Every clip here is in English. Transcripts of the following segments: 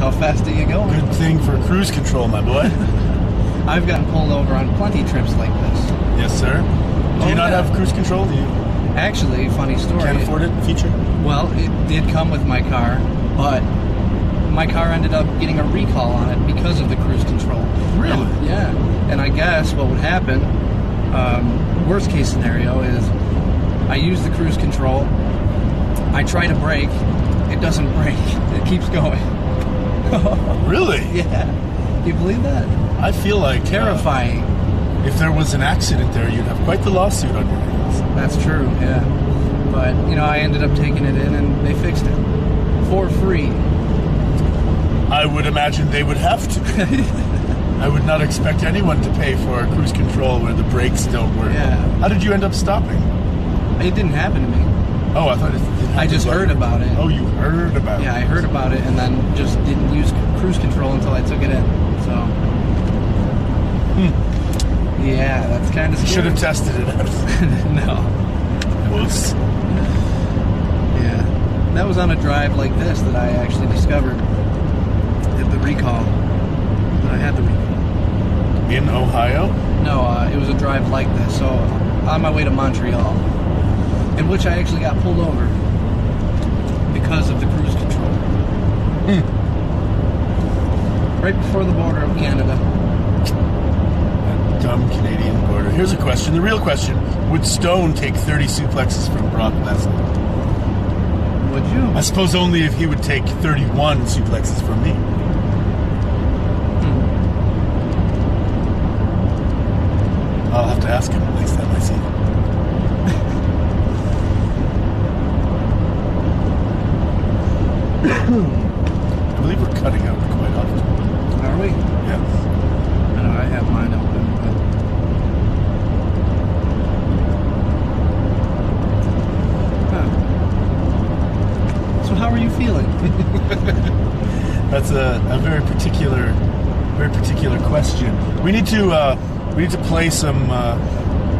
How fast are you going? Good thing for cruise control, my boy. I've gotten pulled over on plenty trips like this. Yes, sir. Do you not have cruise control? Do you? Actually, funny story. Can't afford it? Feature? Well, it did come with my car, but my car ended up getting a recall on it because of the cruise control. Really? And, yeah. And I guess what would happen, worst case scenario, is I use the cruise control, I try to brake, it doesn't brake, it keeps going. Really? Yeah. Do you believe that? I feel like terrifying. If there was an accident there, you'd have quite the lawsuit on your hands. That's true, yeah. But, you know, I ended up taking it in and they fixed it. For free. I would imagine they would have to. I would not expect anyone to pay for a cruise control where the brakes don't work. Yeah. How did you end up stopping? It didn't happen to me. Oh, I thought it did. I just heard about it. Oh, you heard about it? Yeah, I heard about it and then just didn't use cruise control until I took it in. So... Yeah, that's kind of scary. You should have tested it out. No. Whoops. Yeah. That was on a drive like this that I actually discovered the recall. That I had the recall. In Ohio? No, it was a drive like this. So, on my way to Montreal, in which I actually got pulled over because of the cruise control. Right before the border of Canada. Dumb Canadian border. Here's a question. The real question. Would Stone take 30 suplexes from Brock Lesnar? Would you? I suppose only if he would take 31 suplexes from me. I'll have to ask him next time I see him. I believe we're cutting out quite often. Are we? Yes. I know, I have mine open, but... So how are you feeling? That's a very particular question. We need to play some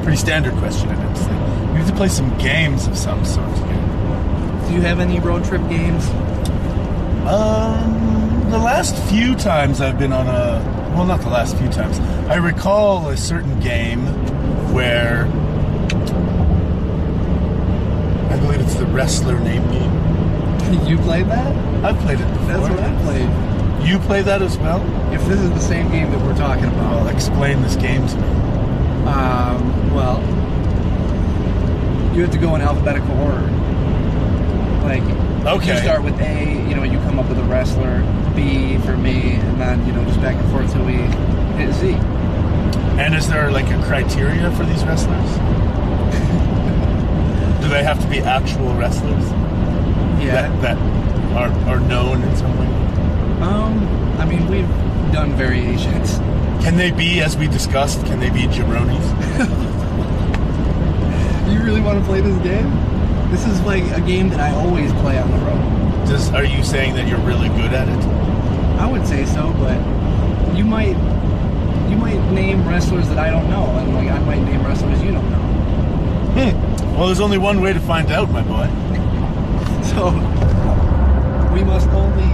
pretty standard question, I would say. We need to play some games of some sort here. Do you have any road trip games? The last few times I've been on well, not the last few times. I recall a certain game where I believe it's the wrestler name game. You played that? I've played it before. That's what I played. You play that as well? If this is the same game that we're talking about. Well, explain this game to me. Well, you have to go in alphabetical order. Like, okay. You start with A, you know, you come up with a wrestler, B for me, and then, you know, just back and forth till we hit Z. And is there, like, a criteria for these wrestlers? Do they have to be actual wrestlers? Yeah. That are known in some way? I mean, we've done variations. Can they be, as we discussed, can they be jabronis? You really want to play this game? This is like a game that I always play on the road. Are you saying that you're really good at it? I would say so, but you might name wrestlers that I don't know, and like I might name wrestlers you don't know. Well, there's only one way to find out, my boy. So we must only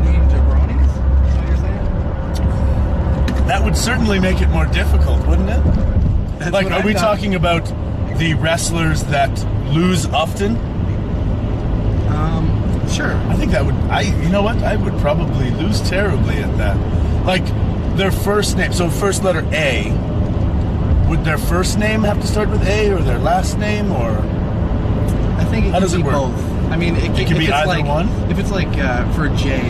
name jabronis? Is what you're saying? That would certainly make it more difficult, wouldn't it? That's like, are we talking about the wrestlers that lose often? Sure. I think that would, you know what? I would probably lose terribly at that. Like, their first name, so first letter A, would their first name have to start with A, or their last name, or? I think it How does can it be work? both. I mean, it can be either like, one? If it's like, for J,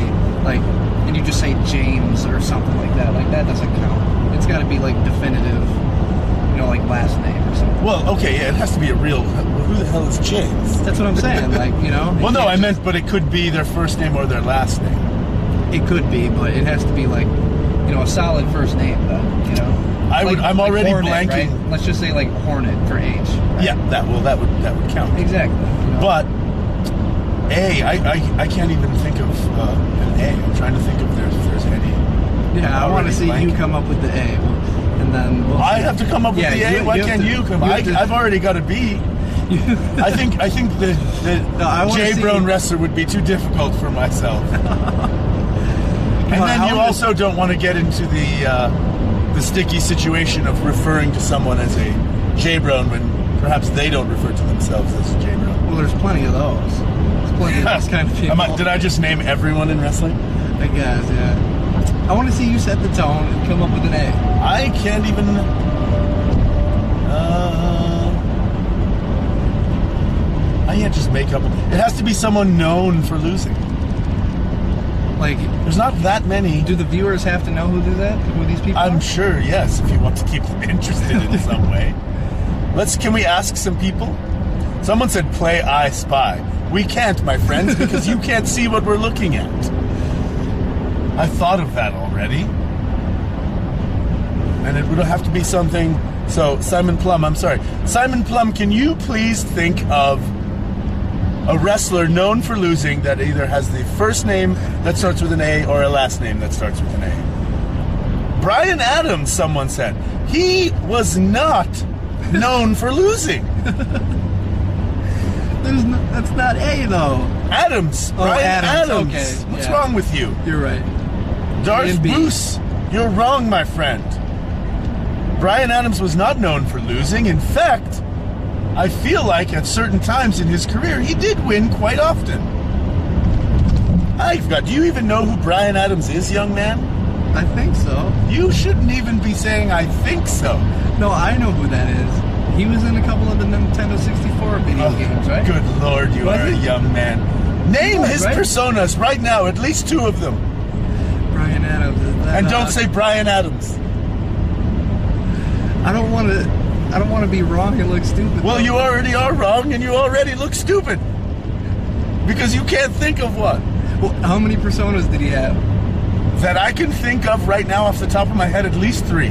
like, and you just say James or something like that doesn't count. It's gotta be like definitive, you know, like last name or something. Well, okay, yeah, it has to be a real, who the hell is James? That's what I'm saying, like, you know? Well, no, I meant, but it could be their first name or their last name. It could be, but it has to be like, you know, a solid first name, though, you know? I'm already Hornet, blanking. Right? Let's just say like Hornet for H. Right? Yeah, that would count. Exactly. You know? But A, I can't even think of an A. I'm trying to think if there's any. Yeah, I want to see you come up with the A, and then I have to come up with the A. Why can't you come? I've already got a B. I think the J Brown wrestler would be too difficult for myself. And then you also don't want to get into the sticky situation of referring to someone as a J-Bron when perhaps they don't refer to themselves as a J-Bron. Well, there's plenty of those. There's plenty of those kind of people. Did I just name everyone in wrestling? I guess, yeah. I want to see you set the tone and come up with an A. I can't even... I can't just make up... It has to be someone known for losing. Like, there's not that many. Do the viewers have to know who these people are? I'm sure, yes, if you want to keep them interested in some way. Can we ask some people? Someone said, play I Spy. We can't, my friends, because you can't see what we're looking at. I thought of that already. And it would have to be something... So, Simon Plum, I'm sorry. Simon Plum, can you please think of a wrestler known for losing that either has the first name that starts with an A or a last name that starts with an A? Bryan Adams, someone said. He was not known for losing. That's not A, though. Adams. Bryan Adams. Okay. What's wrong with you? You're right. Darth Bruce, you're wrong, my friend. Bryan Adams was not known for losing. In fact, I feel like at certain times in his career, he did win quite often. Do you even know who Bryan Adams is, young man? I think so. You shouldn't even be saying, I think so. No, I know who that is. He was in a couple of the Nintendo 64 video games, right? Good Lord, you are a young man. Name his personas right now, at least two of them. Bryan Adams. And don't say Bryan Adams. I don't want to be wrong and look stupid. Well, you already are wrong, and you already look stupid. Because you can't think of one. Well, how many personas did he have? That I can think of right now off the top of my head, at least 3.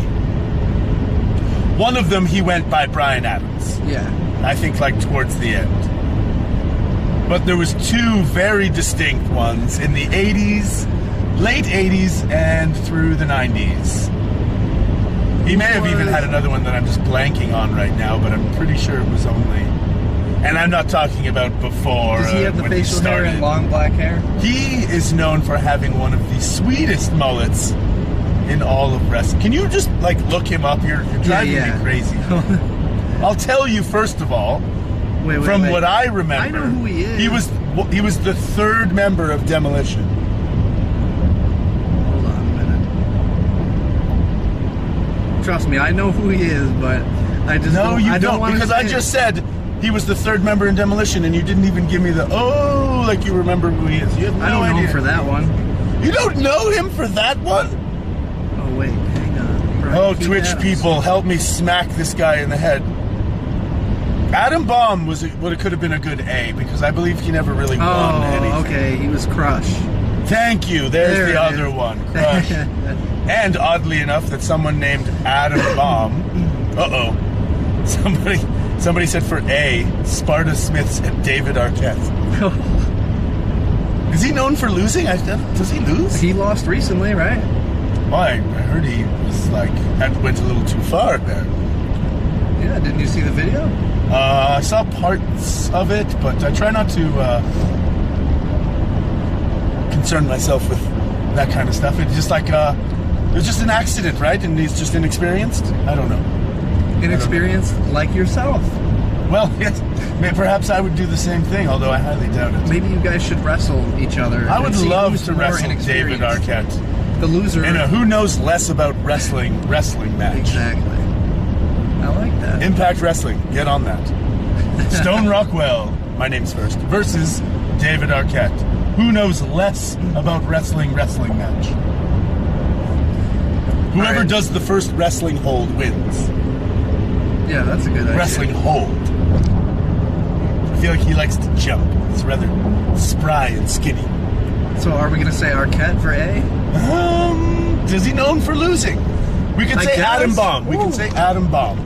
One of them, he went by Bryan Adams. Yeah. I think, like, towards the end. But there was 2 very distinct ones in the 80s, late 80s, and through the 90s. He may have even had another one that I'm just blanking on right now, but I'm pretty sure it was only... And I'm not talking about before. Does he have the facial hair and long black hair? He is known for having one of the sweetest mullets in all of wrestling. Can you just, like, look him up? You're driving me crazy. I'll tell you, first of all, from what I remember... I know who he is. He was the 3rd member of Demolition. Hold on a minute. Trust me, I know who he is, but I just don't... No, you don't, because I just said... He was the 3rd member in Demolition, and you didn't even give me the, like you remember who he is. You have no idea. I don't know him for that one. You don't know him for that one? Oh, wait, hang on. Brian Twitch people, help me smack this guy in the head. Adam Bomb could have been a good A, because I believe he never really won anything. Oh, okay, he was Crush. Thank you, there's the other one, Crush. And oddly enough, that someone named Adam Bomb, Somebody said for A, Sparta Smiths and David Arquette. Is he known for losing? Does he lose? He lost recently, right? Well, I heard he was went a little too far there. Yeah, didn't you see the video? I saw parts of it, but I try not to concern myself with that kind of stuff. It's just like, it was just an accident, right? And he's just inexperienced? I don't know. Inexperienced like yourself. Well, yes. Perhaps I would do the same thing, although I highly doubt it. Maybe you guys should wrestle each other. I would love to wrestle David Arquette. The loser. In a who knows less about wrestling match. Exactly. I like that. Impact Wrestling. Get on that. Stone Rockwell, my name's first, versus David Arquette. Who knows less about wrestling match? Whoever does the first wrestling hold wins. Yeah, that's a good idea. Wrestling hold. I feel like he likes to jump. He's rather spry and skinny. So are we going to say Arquette for A? Is he known for losing? We could say Adam Bomb. We can say Adam Bomb.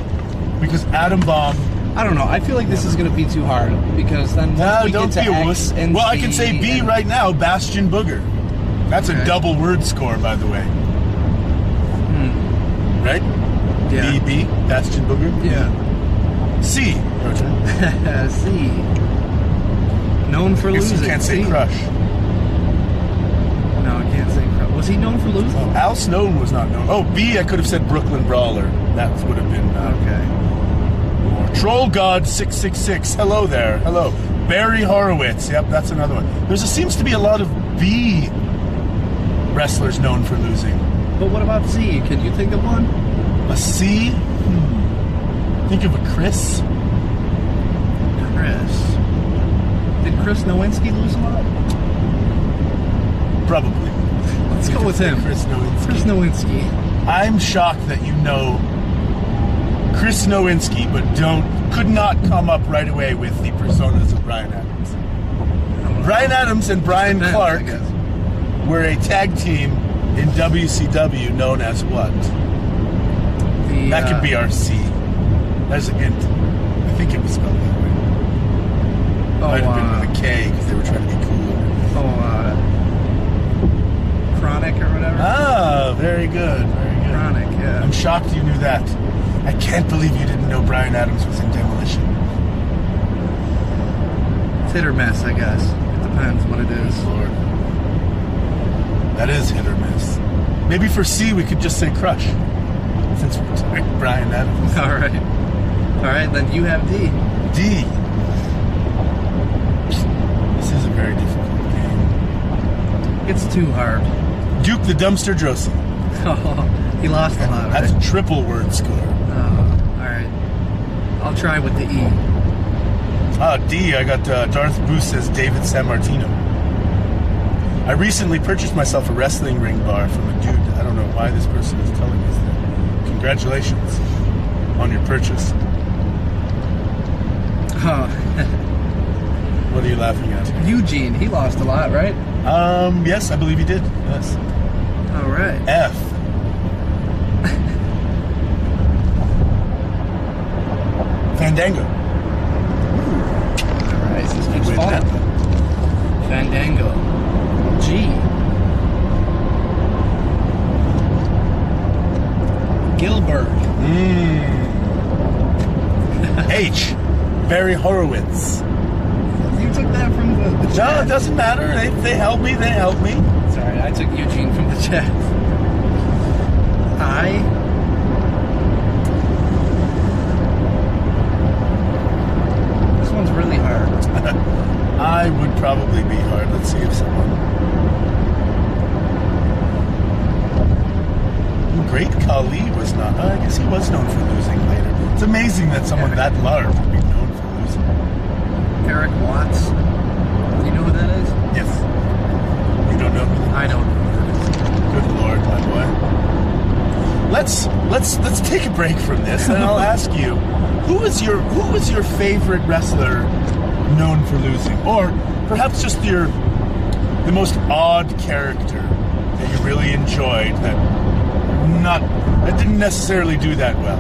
Because Adam Bomb... I don't know. I feel like this is going to be too hard. Because then once we get to X and I can say B right now, Bastion Booger. That's a double word score, by the way. Right? Yeah. B, Bastion Booger? Yeah. C. C. Known for losing. You can't say Crush. No, I can't say Crush. Was he known for losing? Al Snowden was not known. Oh, B, I could have said Brooklyn Brawler. That would have been... Okay. More. Troll God 666. Hello there. Hello. Barry Horowitz. Yep, that's another one. Seems to be a lot of B wrestlers known for losing. But what about C? Can you think of one? A C? Think of a Chris. Chris. Did Chris Nowinski lose a lot? Probably. Let's go with him. Chris Nowinski. Chris Nowinski. I'm shocked that you know Chris Nowinski, but could not come up right away with the personas of Brian Adams. Brian Adams and Brian Clark were a tag team in WCW known as what? That could be our C. That's a hint. I think it was spelled that way. Might have been with a K because they were trying to be cool. Chronic or whatever? Ah, very good. Very good. Chronic, yeah. I'm shocked you knew that. I can't believe you didn't know Brian Adams was in Demolition. It's hit or miss, I guess. It depends what it is. Lord. That is hit or miss. Maybe for C we could just say Crush. Since we're talking Brian Adams. Alright, then you have D. D. This is a very difficult game. It's too hard. Duke the Dumpster Drosy. He lost a lot, right? That's a triple word score. Alright. I'll try with the E. D, I got Darth Booth says David Sammartino. I recently purchased myself a wrestling ring bar from a dude. I don't know why this person is telling us that. Congratulations on your purchase. What are you laughing at? Eugene, he lost a lot, right? Yes, I believe he did. Yes. Alright. F. Fandango. Alright, this is next Win fall. that. Fandango. G. Gilbert. H. Barry Horowitz. You took that from the chat. No, it doesn't matter. They help me. They help me. Sorry, I took Eugene from the chat. I. This one's really hard. I would probably be hard. Let's see if someone... Great Khali was not... I guess he was known for losing later. It's amazing that someone that large would be known for losing. Eric Watts. Do you know who that is? Yes. You don't know who that is? I don't know who that is. Good Lord, my boy. Let's take a break from this, and I'll ask you, who was your favorite wrestler known for losing, or perhaps just the most odd character that you really enjoyed that didn't necessarily do that well?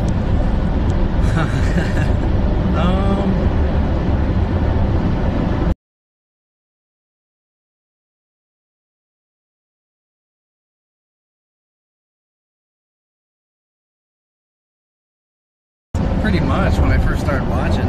Pretty much when I first started watching.